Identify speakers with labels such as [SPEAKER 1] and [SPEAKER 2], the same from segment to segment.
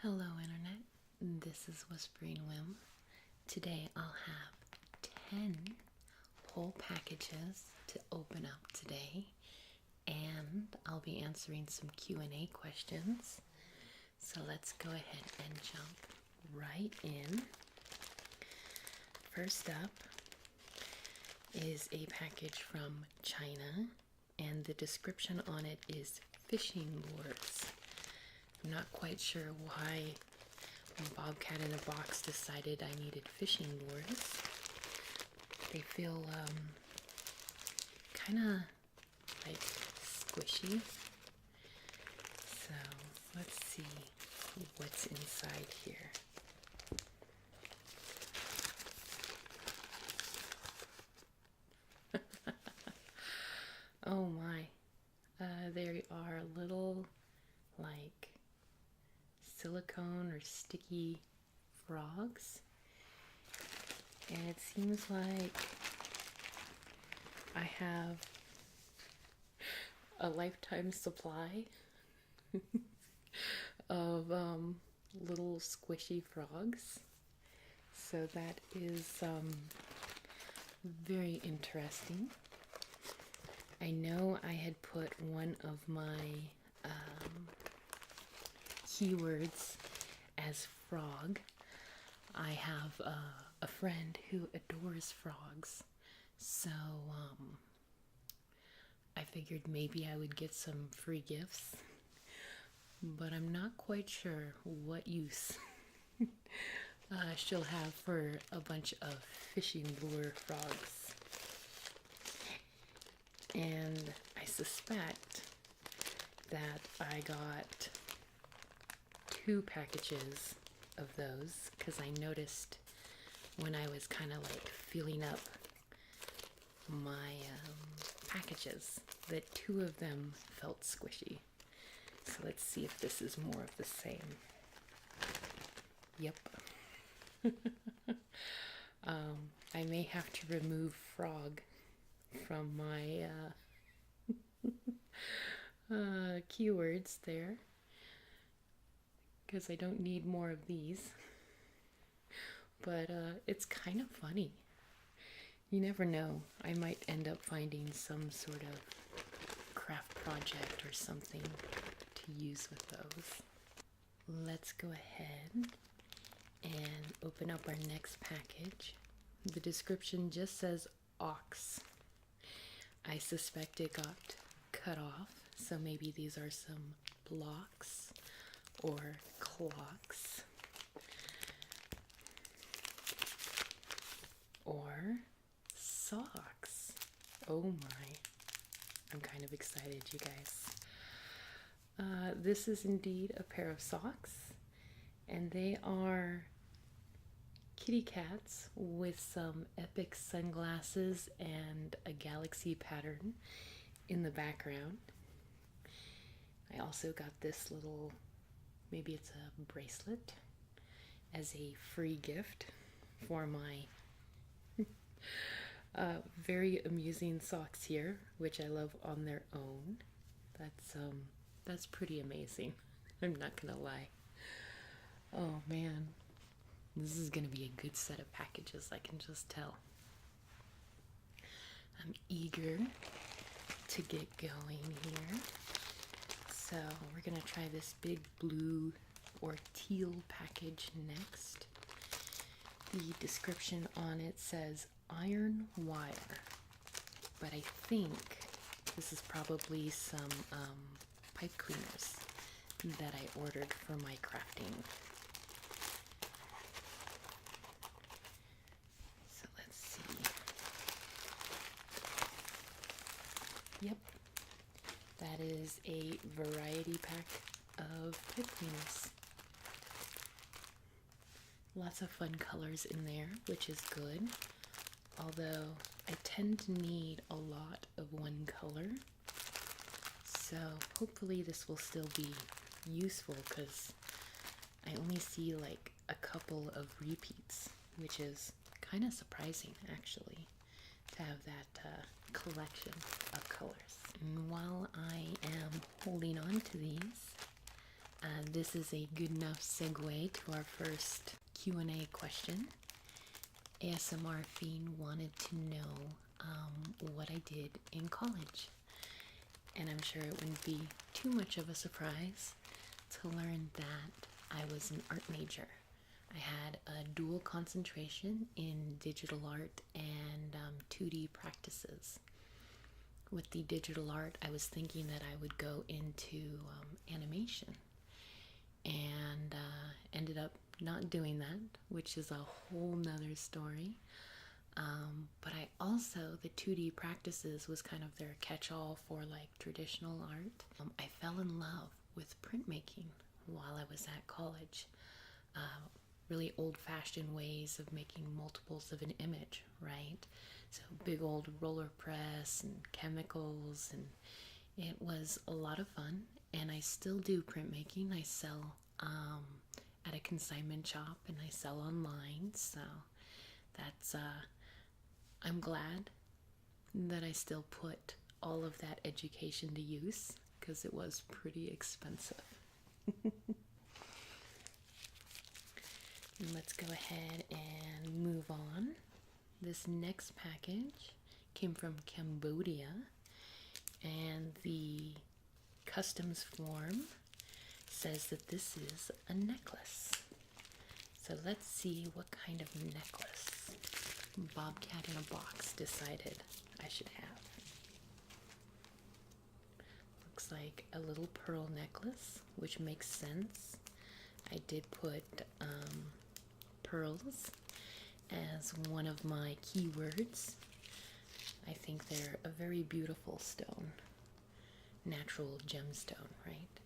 [SPEAKER 1] Hello, Internet. This is Whispering Whim. Today I'll have 10 whole packages to open up today, and I'll be answering some Q&A questions. So let's go ahead and jump right in. First up is a package from China, and the description on it is fishing lures. I'm not quite sure why Bobcat in a box decided I needed fishing lures. They feel kind of like squishy. So let's see what's inside here. Oh my, there are little like silicone or sticky frogs, and it seems like I have a lifetime supply of little squishy frogs. So that is very interesting. I know I had put one of my keywords as frog. I have a friend who adores frogs, so I figured maybe I would get some free gifts, but I'm not quite sure what use she'll have for a bunch of fishing lure frogs. And I suspect that I got 2 packages of those because I noticed when I was kind of like filling up my packages that 2 of them felt squishy. So let's see if this is more of the same. Yep. I may have to remove frog from my keywords there, because I don't need more of these. But it's kind of funny. You never know. I might end up finding some sort of craft project or something to use with those. Let's go ahead and open up our next package. The description just says ox. I suspect it got cut off, so maybe these are some blocks or clocks or socks. Oh my, I'm kind of excited, you guys. This is indeed a pair of socks, and they are kitty cats with some epic sunglasses and a galaxy pattern in the background. I also got this little, maybe it's a bracelet, as a free gift for my very amusing socks here, which I love on their own. That's pretty amazing. I'm not gonna lie. Oh man, this is gonna be a good set of packages, I can just tell. I'm eager to get going here. So we're gonna try this big blue or teal package next. The description on it says iron wire, but I think this is probably some pipe cleaners that I ordered for my crafting. So let's see. Yep, that is a variety pack of pipe cleaners. Lots of fun colors in there, which is good. Although I tend to need a lot of one color. So hopefully this will still be useful, because I only see like a couple of repeats, which is kind of surprising actually, to have that collection of colors. And while I am holding on to these, This is a good enough segue to our first Q&A question. ASMR Fiend wanted to know what I did in college. And I'm sure it wouldn't be too much of a surprise to learn that I was an art major. I had a dual concentration in digital art and 2D practices. With the digital art, I was thinking that I would go into animation, and ended up not doing that, which is a whole nother story. But I also, the 2D practices was kind of their catch-all for like traditional art. I fell in love with printmaking while I was at college. Really old-fashioned ways of making multiples of an image, right? So big old roller press and chemicals, and it was a lot of fun. And I still do printmaking. I sell at a consignment shop, and I sell online. So that's I'm glad that I still put all of that education to use, because it was pretty expensive. Let's go ahead and move on. This next package came from Cambodia, and the customs form says that this is a necklace. So let's see what kind of necklace Bobcat in a box decided I should have. Looks like a little pearl necklace, which makes sense. I did put pearls as one of my keywords. I think they're a very beautiful stone. Natural gemstone, right?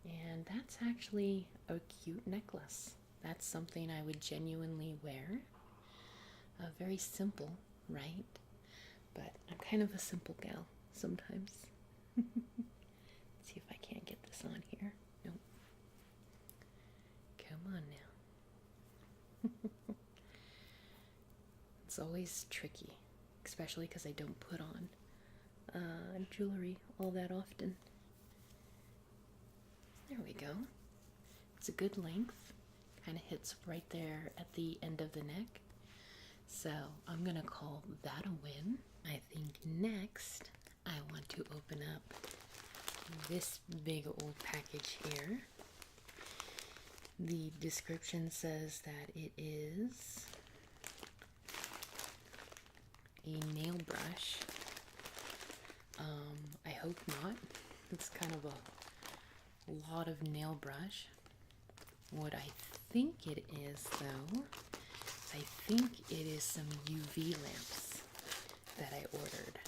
[SPEAKER 1] And that's actually a cute necklace. That's something I would genuinely wear. Very simple, right? But I'm kind of a simple gal sometimes. Let's see if I can't get this on here. Nope. Come on now. It's always tricky, especially because I don't put on jewelry all that often. There we go. It's a good length. Kind of hits right there at the end of the neck. So I'm going to call that a win. I think next I want to open up this big old package here. The description says that it is a nail brush. I hope not. It's kind of a lot of nail brush. What I think it is, though, I think it is some UV lamps that I ordered.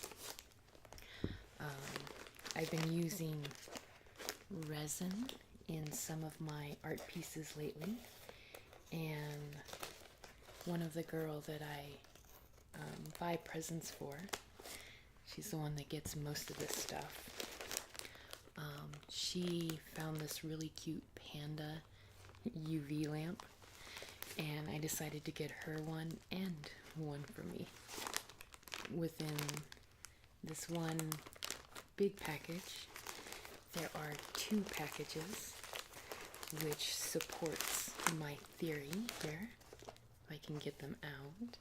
[SPEAKER 1] I've been using resin in some of my art pieces lately, and one of the girls that I buy presents for, she's the one that gets most of this stuff. She found this really cute panda UV lamp, and I decided to get her one and one for me. Within this one big package, there are 2 packages, which supports my theory here. If I can get them out.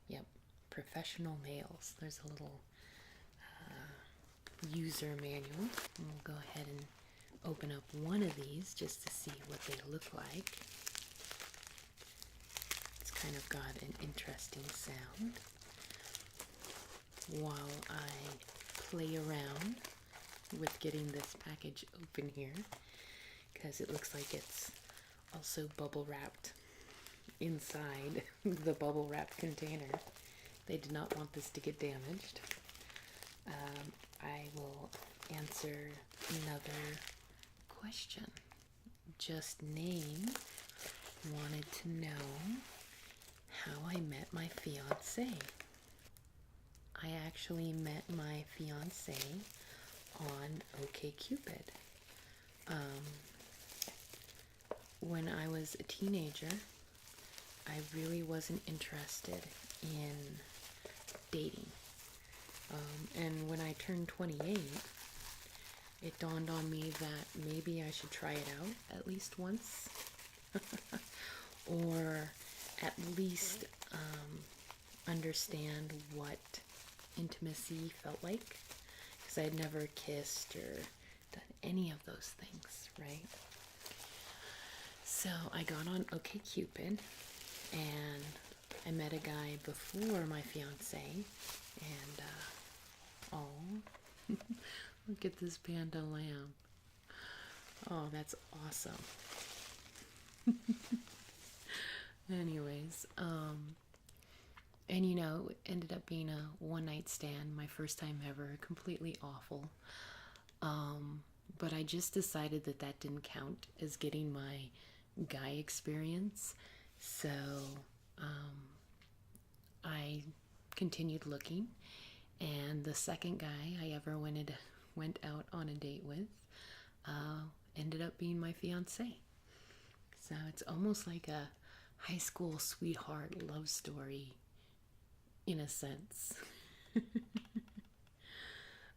[SPEAKER 1] Yep, professional nails. There's a little user manual. And we'll go ahead and open up one of these just to see what they look like. It's kind of got an interesting sound while I play around with getting this package open here, because it looks like it's also bubble wrapped inside the bubble wrap container. They did not want this to get damaged. I will answer another question. Just Name wanted to know how I met my fiancé. I actually met my fiancé on OkCupid. When I was a teenager, I really wasn't interested in dating. And when I turned 28, it dawned on me that maybe I should try it out at least once. Or at least understand what intimacy felt like. Because I had never kissed or done any of those things, right? So I got on OkCupid and I met a guy before my fiance, and oh, look at this panda lamb. Oh, that's awesome. Anyways, and you know, it ended up being a one night stand, my first time ever, completely awful. But I just decided that that didn't count as getting my guy experience. So I continued looking, and the second guy I ever went out on a date with ended up being my fiance. So it's almost like a high school sweetheart love story in a sense.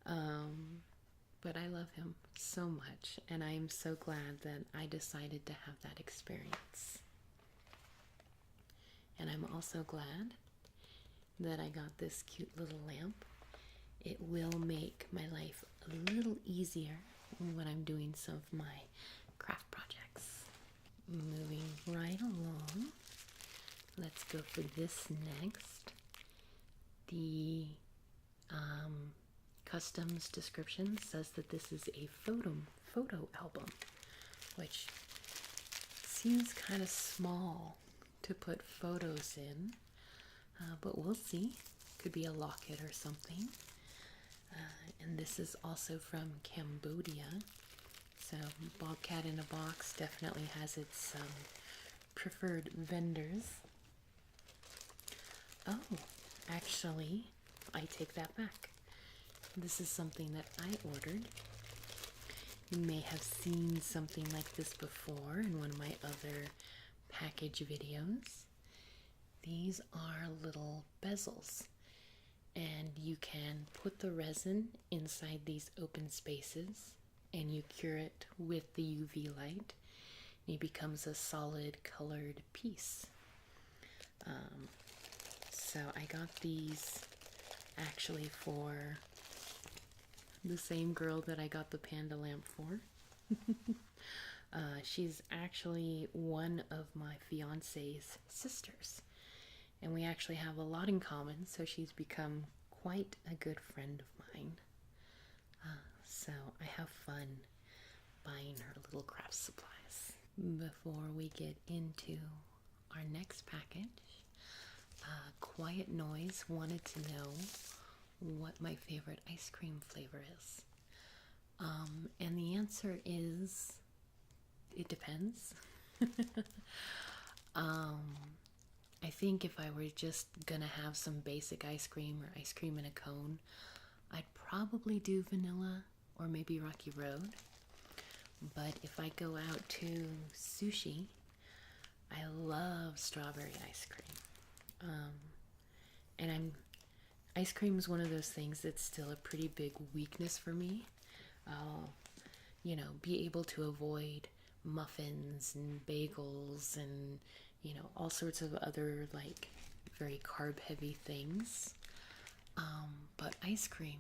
[SPEAKER 1] But I love him so much, and I am so glad that I decided to have that experience. And I'm also glad that I got this cute little lamp. It will make my life a little easier when I'm doing some of my craft projects. Moving right along, let's go for this next. The customs description says that this is a photo album, which seems kind of small to put photos in, but we'll see. Could be a locket or something. And this is also from Cambodia. So Bobcat in a Box definitely has its preferred vendors. Oh, actually, I take that back. This is something that I ordered. You may have seen something like this before in one of my other package videos. These are little bezels, and you can put the resin inside these open spaces and you cure it with the UV light, and it becomes a solid colored piece. So I got these actually for the same girl that I got the panda lamp for. She's actually one of my fiance's sisters, and we actually have a lot in common, so she's become quite a good friend of mine. So I have fun buying her little craft supplies. Before we get into our next package, Quiet Noise wanted to know what my favorite ice cream flavor is. And the answer is, it depends. I think if I were just gonna have some basic ice cream or ice cream in a cone, I'd probably do vanilla or maybe Rocky Road. But if I go out to sushi, I love strawberry ice cream. And ice cream is one of those things that's still a pretty big weakness for me. I'll, be able to avoid muffins and bagels and, all sorts of other, like, very carb-heavy things. But ice cream,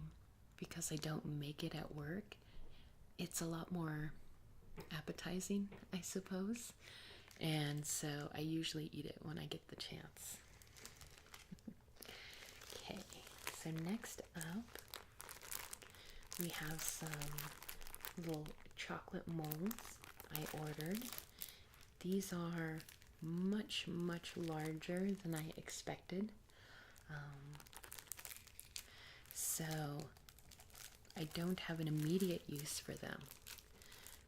[SPEAKER 1] because I don't make it at work, it's a lot more appetizing, I suppose. And so I usually eat it when I get the chance. Okay, so next up, we have some little chocolate molds I ordered. These are much, much larger than I expected. So I don't have an immediate use for them.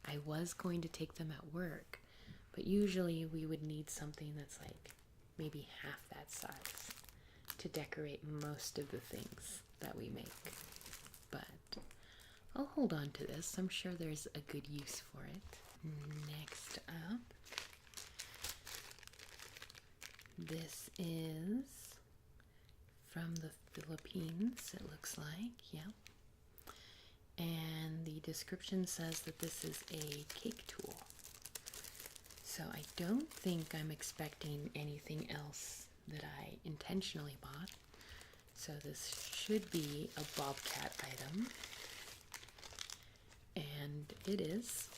[SPEAKER 1] I was going to take them at work, but usually we would need something that's like maybe half that size to decorate most of the things that we make. But I'll hold on to this. I'm sure there's a good use for it. Next up, this is from the Philippines, it looks like. Yeah. And the description says that this is a cake tool. So I don't think I'm expecting anything else that I intentionally bought. So this should be a Bobcat item. And it is.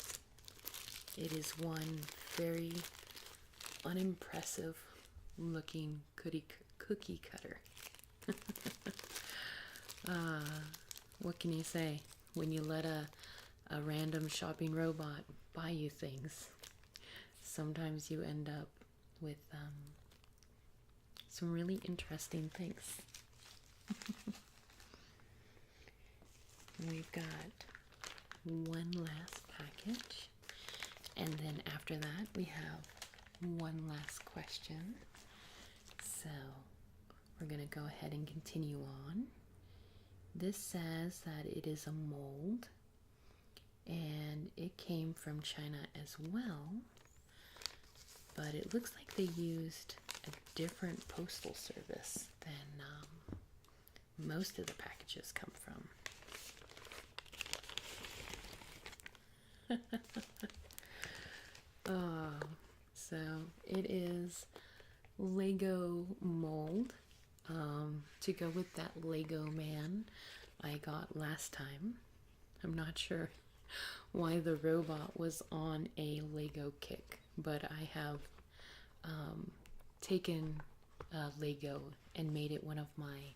[SPEAKER 1] It is one very unimpressive looking cookie cutter. What can you say when you let a random shopping robot buy you things? Sometimes you end up with some really interesting things. We've got one last package, and then after that we have one last question. So we're going to go ahead and continue on. This says that it is a mold, and it came from China as well, but it looks like they used a different postal service than most of the packages come from. So it is Lego mold, to go with that Lego man I got last time. I'm not sure why the robot was on a Lego kick, but I have taken Lego and made it one of my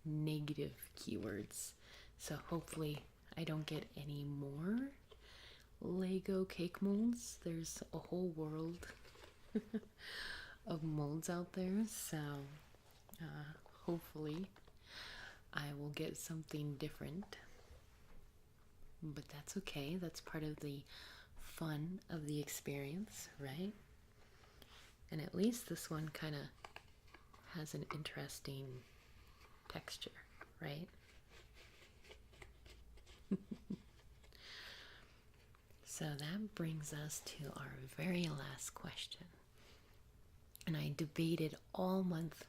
[SPEAKER 1] negative keywords. So hopefully I don't get any more Lego cake molds. There's a whole world of molds out there, so hopefully I will get something different. But that's okay. That's part of the fun of the experience, right? And at least this one kind of has an interesting texture, right? So that brings us to our very last question. And I debated all month,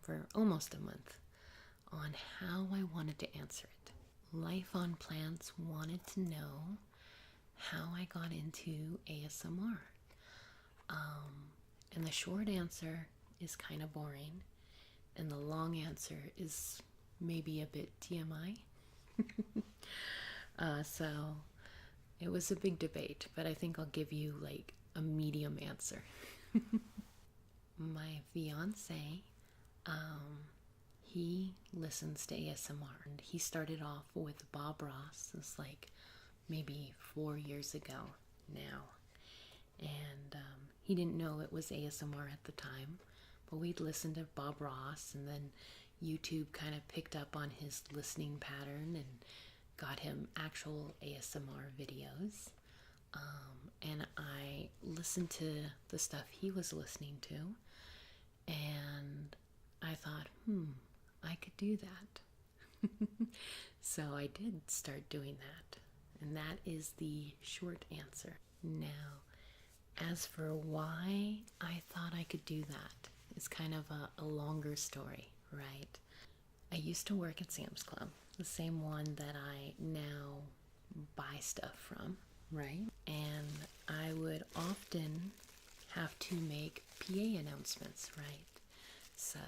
[SPEAKER 1] for almost a month, on how I wanted to answer it. Life on Plants wanted to know how I got into ASMR. And the short answer is kind of boring, and the long answer is maybe a bit TMI. So it was a big debate, but I think I'll give you like a medium answer. My fiance, he listens to ASMR, and he started off with Bob Ross. It's like maybe 4 years ago now, and he didn't know it was ASMR at the time, but we'd listened to Bob Ross, and then YouTube kind of picked up on his listening pattern and got him actual ASMR videos. And I listened to the stuff he was listening to, and I thought, I could do that. So I did start doing that, and that is the short answer. Now, as for why I thought I could do that, it's kind of a longer story, right? I used to work at Sam's Club, the same one that I now buy stuff from, right? And I would often have to make PA announcements, right? So,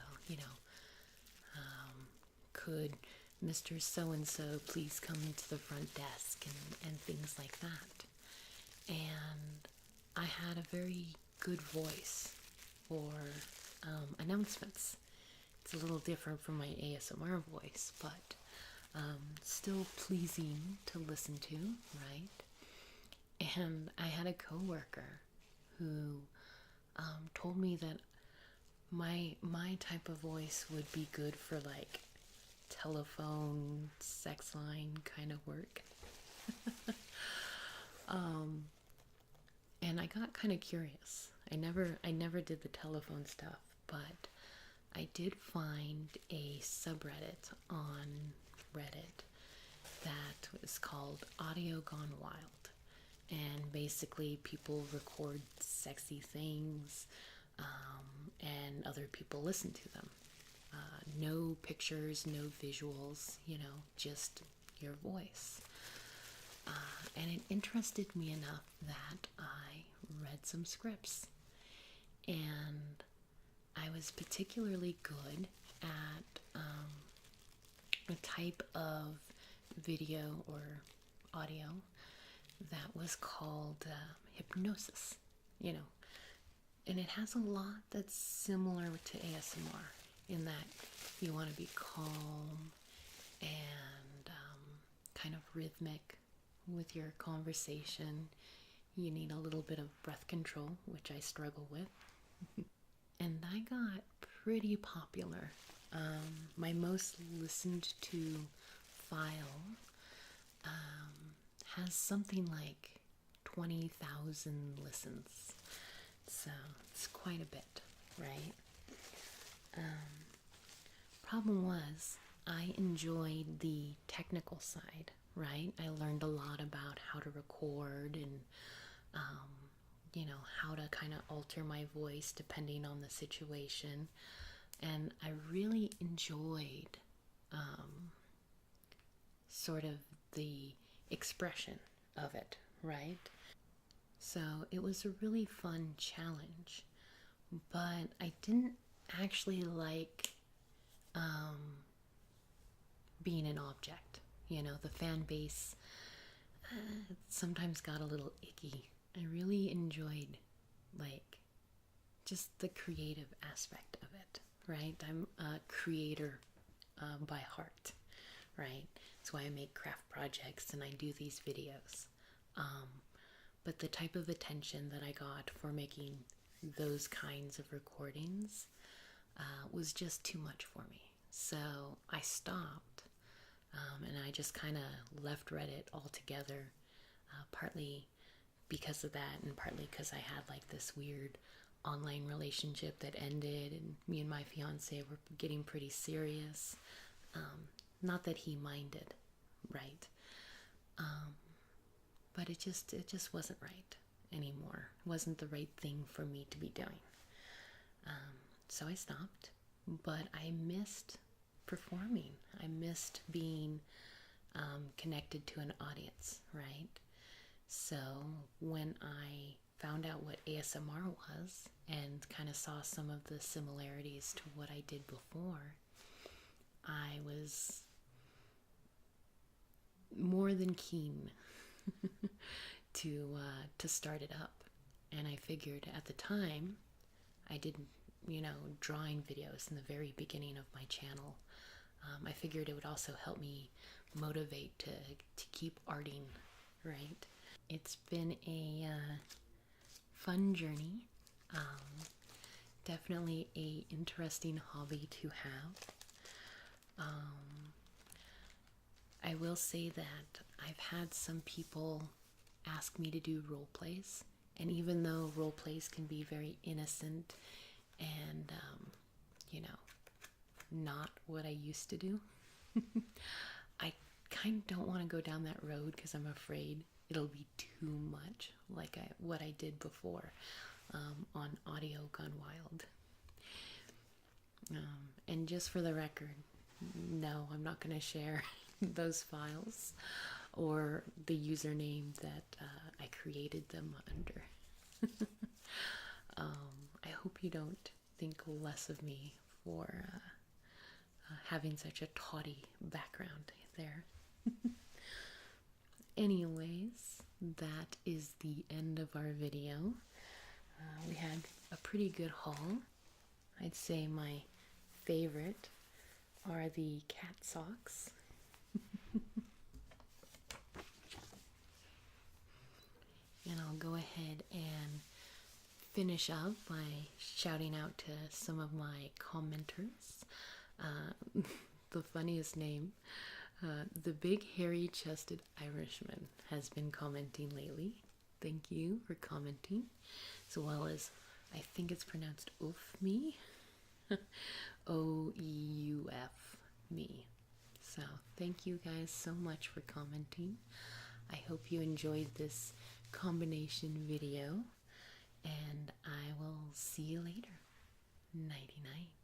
[SPEAKER 1] could Mr. So-and-so please come into the front desk and things like that. And I had a very good voice for announcements. It's a little different from my ASMR voice, but still pleasing to listen to, right? And I had a coworker who told me that my type of voice would be good for like telephone, sex line kind of work. And I got kind of curious. I never did the telephone stuff, but I did find a subreddit on Reddit that was called Audio Gone Wild. And basically people record sexy things, and other people listen to them. No pictures, no visuals, just your voice. And it interested me enough that I read some scripts. And I was particularly good at a type of video or audio that was called hypnosis, you know. And it has a lot that's similar to ASMR in that you want to be calm and kind of rhythmic with your conversation. You need a little bit of breath control, which I struggle with. And I got pretty popular. My most listened to file has something like 20,000 listens. So it's quite a bit, right? Problem was, I enjoyed the technical side, right? I learned a lot about how to record and, how to kind of alter my voice depending on the situation. And I really enjoyed sort of the expression of it, right? So it was a really fun challenge, but I didn't actually like being an object. The fan base sometimes got a little icky. I really enjoyed just the creative aspect of it, right? I'm a creator by heart, right? That's why I make craft projects and I do these videos. But the type of attention that I got for making those kinds of recordings was just too much for me. So I stopped and I just kind of left Reddit altogether, partly because of that and partly because I had this weird online relationship that ended, and me and my fiance were getting pretty serious. Not that he minded, right? But it just wasn't right anymore. It wasn't the right thing for me to be doing. So I stopped, but I missed performing. I missed being connected to an audience, right? So when I found out what ASMR was and kind of saw some of the similarities to what I did before, I was more than keen to start it up. And I figured at the time, I did drawing videos in the very beginning of my channel. I figured it would also help me motivate to keep arting, right? It's been a fun journey. Definitely a interesting hobby to have. I will say that I've had some people ask me to do role plays, and even though role plays can be very innocent and not what I used to do, I kind of don't want to go down that road because I'm afraid it'll be too much like what I did before on Audio Gone Wild. And just for the record, no, I'm not going to share those files or the username that I created them under. I hope you don't think less of me for having such a tawdy background there. Anyways, that is the end of our video. We had a pretty good haul. I'd say my favorite are the cat socks. And I'll go ahead and finish up by shouting out to some of my commenters. The funniest name, the big hairy chested Irishman, has been commenting lately. Thank you for commenting, as well as, I think it's pronounced oof me. OEUF me. So thank you guys so much for commenting. I hope you enjoyed this combination video, and I will see you later. Nighty night.